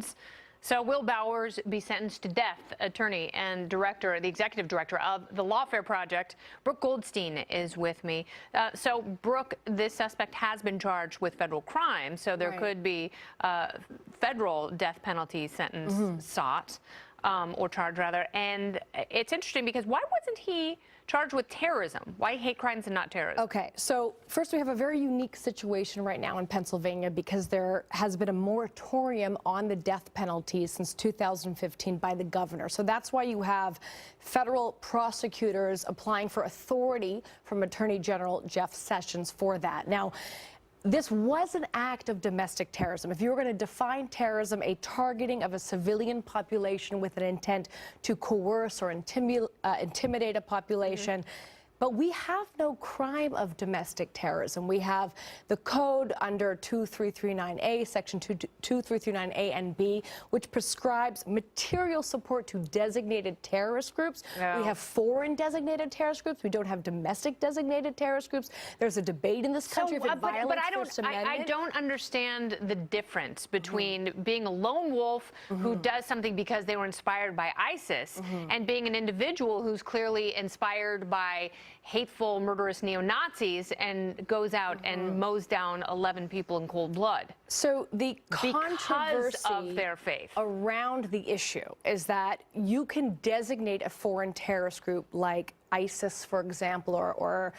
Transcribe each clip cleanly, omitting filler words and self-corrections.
sentence. So will Bowers be sentenced to death? Attorney and the executive director of the Lawfare Project, Brooke Goldstein, is with me. So, Brooke, this suspect has been charged with federal crime, so there could be federal death penalty sentence sought, or charge rather. And it's interesting because why wasn't he charged with terrorism? Why hate crimes and not terrorism? Okay, so first we have a very unique situation right now in Pennsylvania because there has been a moratorium on the death penalty since 2015 by the governor. So that's why you have federal prosecutors applying for authority from Attorney General Jeff Sessions for that. Now, this was an act of domestic terrorism. If you were going to define terrorism, a targeting of a civilian population with an intent to coerce or intimidate a population. But we have no crime of domestic terrorism. We have the code under 2339A, section 2339A and B, which prescribes material support to designated terrorist groups. We have foreign designated terrorist groups. We don't have domestic designated terrorist groups. There's a debate in this country if it violates First Amendment. I don't understand the difference between being a lone wolf who does something because they were inspired by ISIS and being an individual who's clearly inspired by hateful, murderous neo-Nazis and goes out and mows down 11 people in cold blood. So the controversy of their faith around the issue is that you can designate a foreign terrorist group like ISIS, for example, or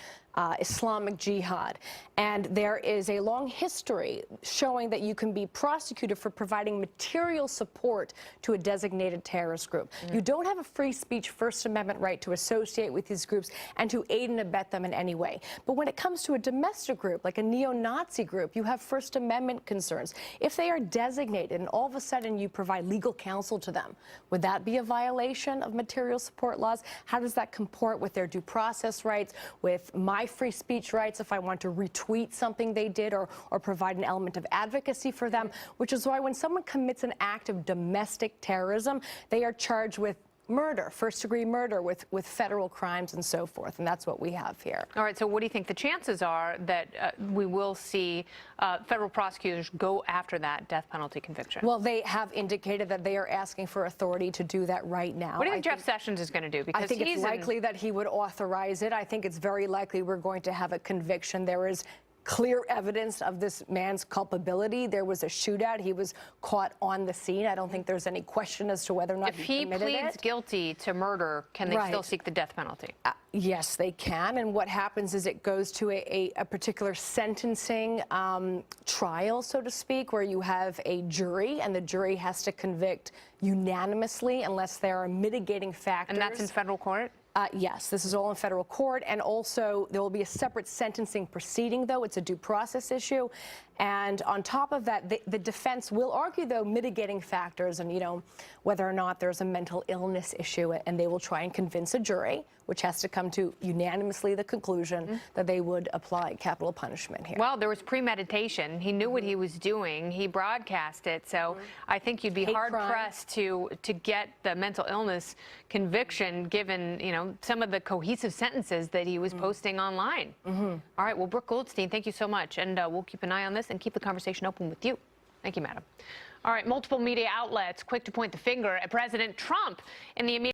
Islamic Jihad. And there is a long history showing that you can be prosecuted for providing material support to a designated terrorist group. You don't have a free speech First Amendment right to associate with these groups and to aid and abet them in any way. But when it comes to a domestic group, like a neo-Nazi group, you have First Amendment concerns. If they are designated and all of a sudden you provide legal counsel to them, would that be a violation of material support laws? How does that comport with their due process rights, with my free speech rights if I want to retweet something they did or provide an element of advocacy for them, which is why when someone commits an act of domestic terrorism, they are charged with murder, first-degree murder, with federal crimes and so forth, and that's what we have here. All right, so what do you think the chances are that we will see federal prosecutors go after that death penalty conviction? Well, they have indicated that they are asking for authority to do that right now. What do you think Jeff Sessions is going to do? Because I think it's likely that he would authorize it. I think it's very likely we're going to have a conviction. There is clear evidence of this man's culpability. There was a shootout. He was caught on the scene. I don't think there's any question as to whether or not he committed it. If he pleads guilty to murder, can they still seek the death penalty? Yes, they can. And what happens is it goes to a particular sentencing trial, so to speak, where you have a jury, and the jury has to convict unanimously unless there are mitigating factors. And that's in federal court? Yes, this is all in federal court, and also there will be a separate sentencing proceeding, though. It's a due process issue. And on top of that, the defense will argue, though, mitigating factors and, you know, whether or not there's a mental illness issue, and they will try and convince a jury, which has to come to unanimously the conclusion that they would apply capital punishment here. Well, there was premeditation. He knew what he was doing. He broadcast it. So I think you'd be hard-pressed to get the mental illness conviction given, you know, some of the cohesive sentences that he was posting online. All right, well, Brooke Goldstein, thank you so much. And we'll keep an eye on this and keep the conversation open with you. Thank you, madam. All right, multiple media outlets quick to point the finger at President Trump in the immediate